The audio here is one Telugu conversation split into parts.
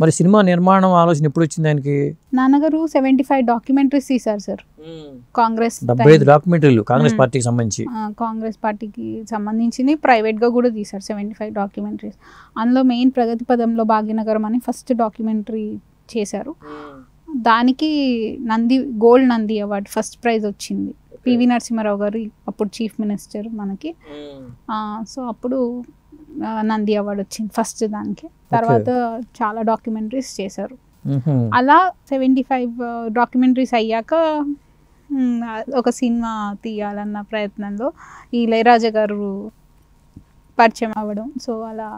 మరి సినిమా నిర్మాణం ఆలోచన ఎప్పుడు వచ్చింది ఆయనకి? నాన్నగారు 75 డాక్యుమెంటరీస్ తీశారు సార్. కాంగ్రెస్ 75 డాక్యుమెంటరీలు కాంగ్రెస్ పార్టీకి సంబంధించి. కాంగ్రెస్ పార్టీకి సంబంధించి ప్రైవేట్ గా కూడా తీశారు 75 డాక్యుమెంటరీస్. అందులో మెయిన్ ప్రగతి పదంలో భాగ్యనగరం అని ఫస్ట్ డాక్యుమెంటరీ చేశారు. దానికి gold Nandi award first prize వచ్చింది. పివి నరసింహారావు గారు అప్పుడు చీఫ్ మినిస్టర్ మనకి. సో అప్పుడు నంది అవార్డు వచ్చింది ఫస్ట్ దానికి. తర్వాత చాలా డాక్యుమెంటరీస్ చేశారు. అలా 75 డాక్యుమెంటరీస్ అయ్యాక ఒక సినిమా తీయాలన్న ప్రయత్నంలో ఈ ఇళయరాజా గారు పరిచయం అవ్వడం. సో అలా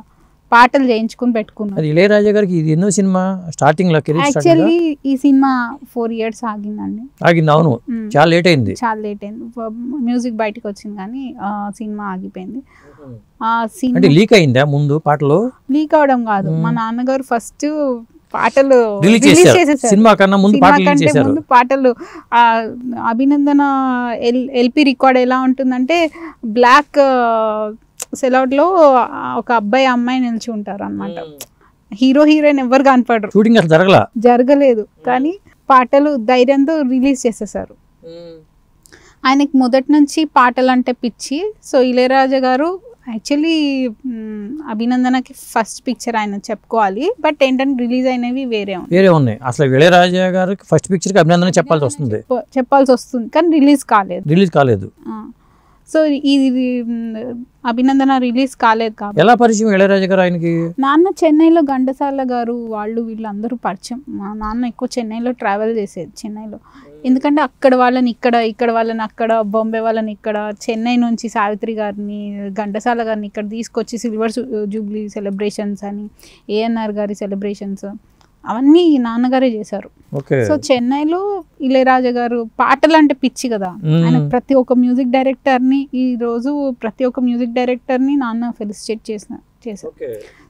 పాటలు చేయించుకుని పెట్టుకున్నారు. ఇళయరాజా గారికి ఇది ఎన్నో సినిమా స్టార్టింగ్ లో? యాక్చువల్లీ ఈ సినిమా 4 years ఆగిందండి. ఆగింది, అవును. చాలా లేట్ అయింది. మ్యూజిక్ బయటకు వచ్చింది కానీ సినిమా ఆగిపోయింది. లీక్ అయిందా ముందు పాటలు? లీక్ అవడం కాదు, మా నాన్నగారు ఫస్ట్ పాటలు రిలీజ్ చేసేసారు. సినిమా కన్నా ముందు పాటలు అభినందన ఎల్పి రికార్డ్ ఎలా ఉంటుందంటే బ్లాక్ సెలౌట్ లో ఒక అబ్బాయి అమ్మాయి నిలిచి ఉంటారు అనమాట. హీరో హీరోయిన్ ఎవరు కనపడరు. షూటింగ్ జరగలేదు కానీ పాటలు ధైర్యంతో రిలీజ్ చేసేసారు. ఆయనకి మొదటి నుంచి పాటలు అంటే పిచ్చి. సో ఇళయరాజా గారు యాక్చువల్లీ అభినందనకి ఫస్ట్ పిక్చర్ ఆయన చెప్పుకోవాలి, బట్ ఏంటంటే రిలీజ్ అయినవి వేరే ఉన్నాయి. అసలు ఇళయరాజా గారికి ఫస్ట్ పిక్చర్ కి అభినందన చెప్పాల్సి వస్తుంది కానీ రిలీజ్ కాలేదు. సో ఇది అభినందన రిలీజ్ కాలేదు కాబట్టి. ఎలా పరిచయం ఇళయరాజా గారు ఆయనకి? నాన్న చెన్నైలో ఘంటసాల గారు వీళ్ళందరూ పరిచయం. మా నాన్న ఎక్కువ చెన్నైలో ట్రావెల్ చేసేది. చెన్నైలో ఎందుకంటే అక్కడ వాళ్ళని ఇక్కడ వాళ్ళని అక్కడ, బాంబే వాళ్ళని ఇక్కడ, చెన్నై నుంచి సావిత్రి గారిని ఘంటసాల గారిని ఇక్కడ తీసుకొచ్చి సిల్వర్ జూబ్లీ సెలబ్రేషన్స్ అని, ఏఎన్ఆర్ గారి సెలబ్రేషన్స్ అవన్నీ నాన్నగారే చేశారు. సో చెన్నైలో ఇళయరాజా గారు పాటలు అంటే పిచ్చి కదా ఆయన. ప్రతి ఒక్క మ్యూజిక్ డైరెక్టర్ ని నాన్న ఫెలిసిటేట్ చేశారు.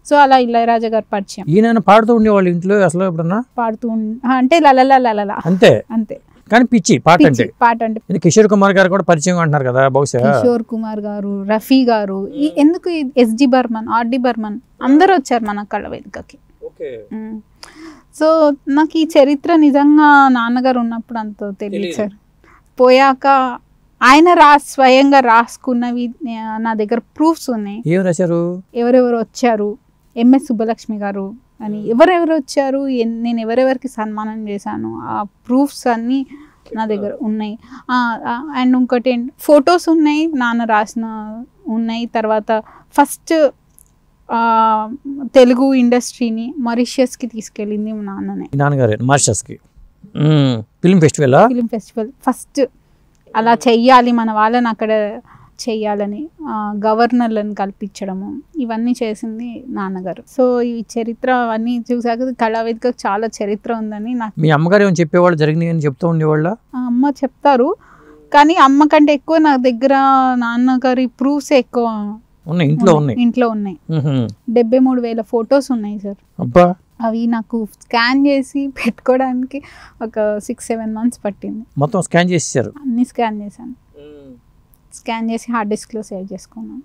సో అలా ఇళయరాజా గారు పరిచయం. ఈయన పాడుతూ ఉండేవాళ్ళు ఇంట్లో అసలు ఎప్పుడన్నా? అంటే లలలా అంతే. కానీ పిచ్చి పాట అంటే. కిషోర్ కుమార్ గారు కూడా పరిచయం అంటున్నారు కదా బహుశా. కిషోర్ కుమార్ గారు, రఫీ గారు, ఎందుకు ఎస్డి బర్మన్, ఆర్డి బర్మన్ అందరూ వచ్చారు మన కళ వేదికకి. సో నాకు ఈ చరిత్ర నిజంగా నాన్నగారు ఉన్నప్పుడు అంత తెలియదు సార్. పోయాక ఆయన స్వయంగా రాసుకున్నవి నా దగ్గర ప్రూఫ్స్ ఉన్నాయి. ఏం రాశారు? ఎవరెవరు వచ్చారు, ఎంఎస్ సుబ్బలక్ష్మి గారు అని ఎవరెవరు వచ్చారు, నేను ఎవరెవరికి సన్మానం చేశాను, ఆ ప్రూఫ్స్ అన్నీ నా దగ్గర ఉన్నాయి. అండ్ ఇంకోటి ఫొటోస్ ఉన్నాయి, నాన్న రాసిన ఉన్నాయి. తర్వాత ఫస్ట్ తెలుగు ఇండస్ట్రీని మారిషియస్కి తీసుకెళ్ళింది మా నాన్నగారే. మారిషియస్కి ఫిల్మ్ ఫెస్టివల్ ఫస్ట్ అలా చెయ్యాలి, మన వాళ్ళని అక్కడ చెయ్యాలని గవర్నర్లను కల్పించడము ఇవన్నీ చేసింది నాన్నగారు. సో ఈ చరిత్ర అవన్నీ చూసాక కళావేదికకు చాలా చరిత్ర ఉందని నాకు. మీ అమ్మగారు ఏమైనా చెప్పేవాళ్ళు జరిగినాయి అని చెప్తూ ఉండేవాళ్ళ? అమ్మ చెప్తారు కానీ అమ్మ కంటే ఎక్కువ నా దగ్గర నాన్నగారి ప్రూఫ్స్ ఎక్కువ ఇంట్లో ఉన్నాయి. 73,000 ఫొటోస్ ఉన్నాయి సార్. అవి నాకు స్కాన్ చేసి పెట్టుకోవడానికి ఒక 6-7 months పట్టింది. మొత్తం స్కాన్ చేసేసారు? అన్ని స్కాన్ చేశాను. స్కాన్ చేసి హార్డ్ డిస్క్ లో సేవ్ చేసుకున్నాను.